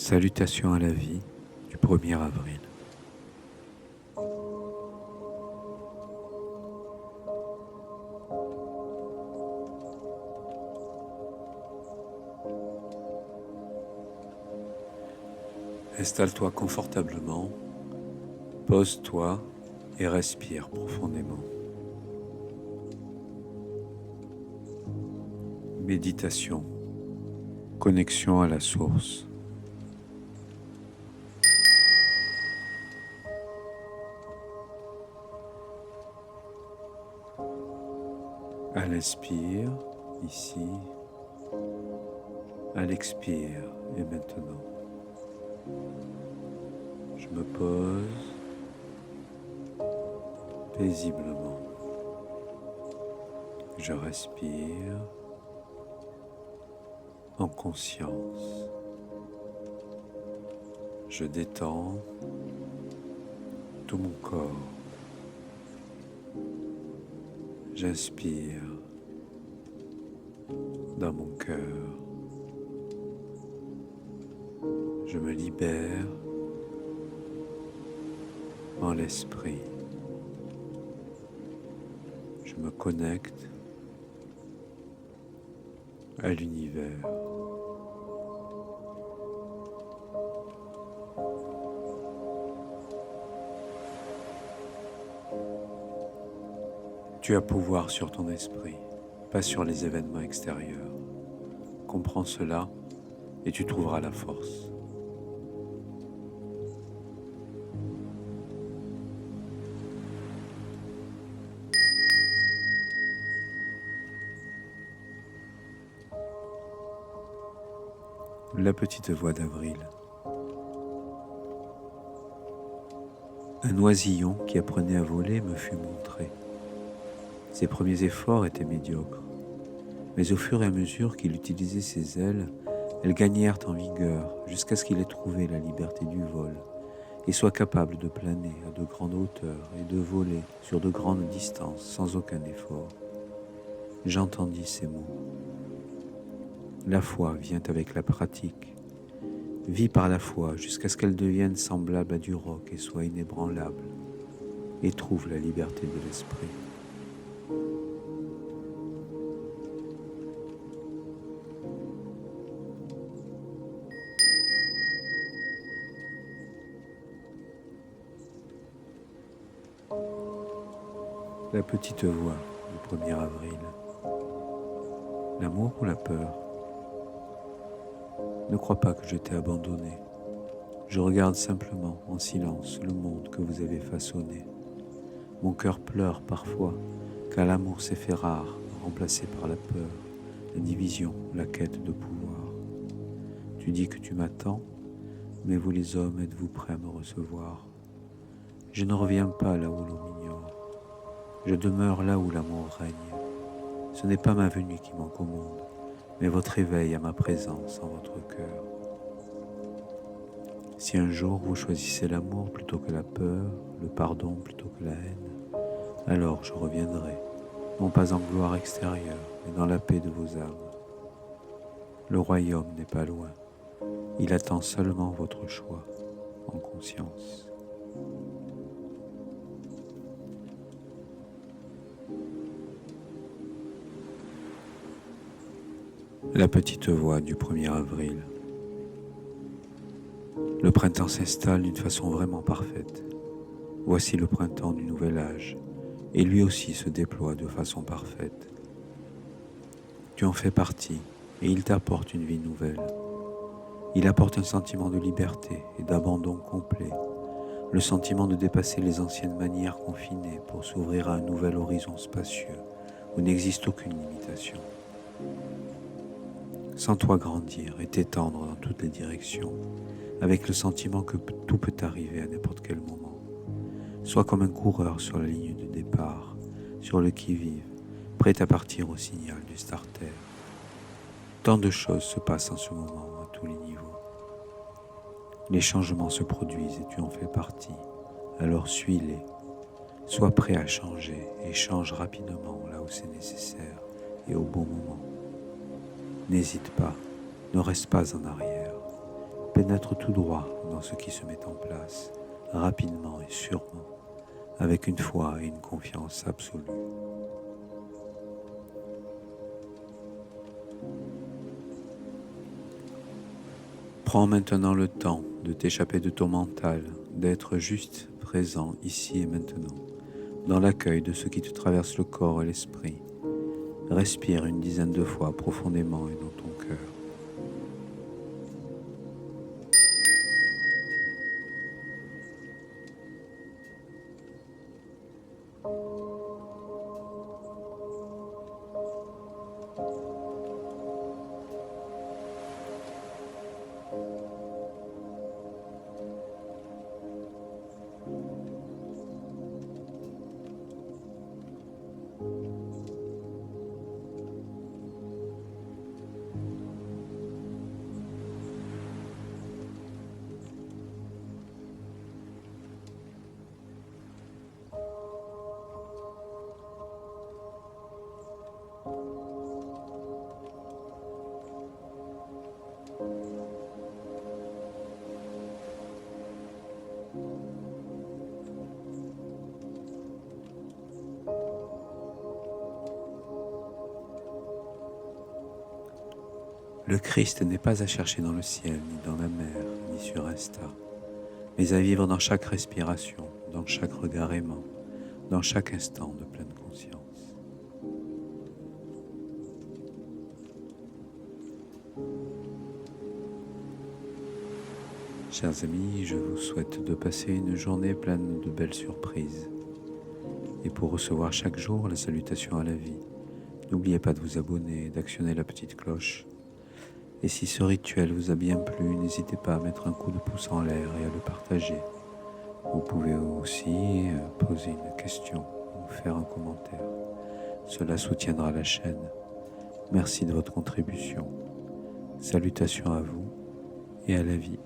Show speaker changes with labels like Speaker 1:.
Speaker 1: Salutations à la vie du 1er avril. Installe-toi confortablement, pose-toi et respire profondément. Méditation, connexion à la source. À l'inspire, ici. À l'expire, et maintenant. Je me pose paisiblement. Je respire en conscience. Je détends tout mon corps. J'inspire dans mon cœur. Je me libère en l'esprit. Je me connecte à l'univers. Tu as pouvoir sur ton esprit, pas sur les événements extérieurs. Comprends cela et tu trouveras la force. La petite voix d'Avril. Un oisillon qui apprenait à voler me fut montré. Ses premiers efforts étaient médiocres, mais au fur et à mesure qu'il utilisait ses ailes, elles gagnèrent en vigueur jusqu'à ce qu'il ait trouvé la liberté du vol et soit capable de planer à de grandes hauteurs et de voler sur de grandes distances sans aucun effort. J'entendis ces mots. La foi vient avec la pratique. Vis par la foi jusqu'à ce qu'elle devienne semblable à du roc et soit inébranlable, et trouve la liberté de l'esprit. La petite voix du 1er avril. L'amour ou la peur? Ne crois pas que je t'ai abandonné. Je regarde simplement en silence le monde que vous avez façonné. Mon cœur pleure parfois, car l'amour s'est fait rare, remplacé par la peur, la division, la quête de pouvoir. Tu dis que tu m'attends, mais vous les hommes, êtes-vous prêts à me recevoir? Je ne reviens pas là où l'on m'ignore. Je demeure là où l'amour règne. Ce n'est pas ma venue qui manque au monde, mais votre éveil à ma présence en votre cœur. Si un jour vous choisissez l'amour plutôt que la peur, le pardon plutôt que la haine, alors je reviendrai, non pas en gloire extérieure, mais dans la paix de vos âmes. Le royaume n'est pas loin, il attend seulement votre choix, en conscience. La petite voix du 1er avril. Le printemps s'installe d'une façon vraiment parfaite. Voici le printemps du nouvel âge, et lui aussi se déploie de façon parfaite. Tu en fais partie, et il t'apporte une vie nouvelle. Il apporte un sentiment de liberté et d'abandon complet, le sentiment de dépasser les anciennes manières confinées pour s'ouvrir à un nouvel horizon spacieux où n'existe aucune limitation. Sens-toi grandir et t'étendre dans toutes les directions, avec le sentiment que tout peut arriver à n'importe quel moment. Sois comme un coureur sur la ligne de départ, sur le qui-vive, prêt à partir au signal du starter. Tant de choses se passent en ce moment à tous les niveaux. Les changements se produisent et tu en fais partie, alors suis-les. Sois prêt à changer et change rapidement là où c'est nécessaire et au bon moment. N'hésite pas, ne reste pas en arrière. pénètre tout droit dans ce qui se met en place, rapidement et sûrement, avec une foi et une confiance absolue. Prends maintenant le temps de t'échapper de ton mental, d'être juste présent ici et maintenant, dans l'accueil de ce qui te traverse le corps et l'esprit. Respire une dizaine de fois profondément et dans ton cœur. Le Christ n'est pas à chercher dans le ciel, ni dans la mer, ni sur Insta, mais à vivre dans chaque respiration, dans chaque regard aimant, dans chaque instant de pleine conscience. Chers amis, je vous souhaite de passer une journée pleine de belles surprises. Et pour recevoir chaque jour la salutation à la vie, n'oubliez pas de vous abonner et d'actionner la petite cloche. Et si ce rituel vous a bien plu, n'hésitez pas à mettre un coup de pouce en l'air et à le partager. Vous pouvez aussi poser une question ou faire un commentaire. Cela soutiendra la chaîne. Merci de votre contribution. Salutations à vous et à la vie.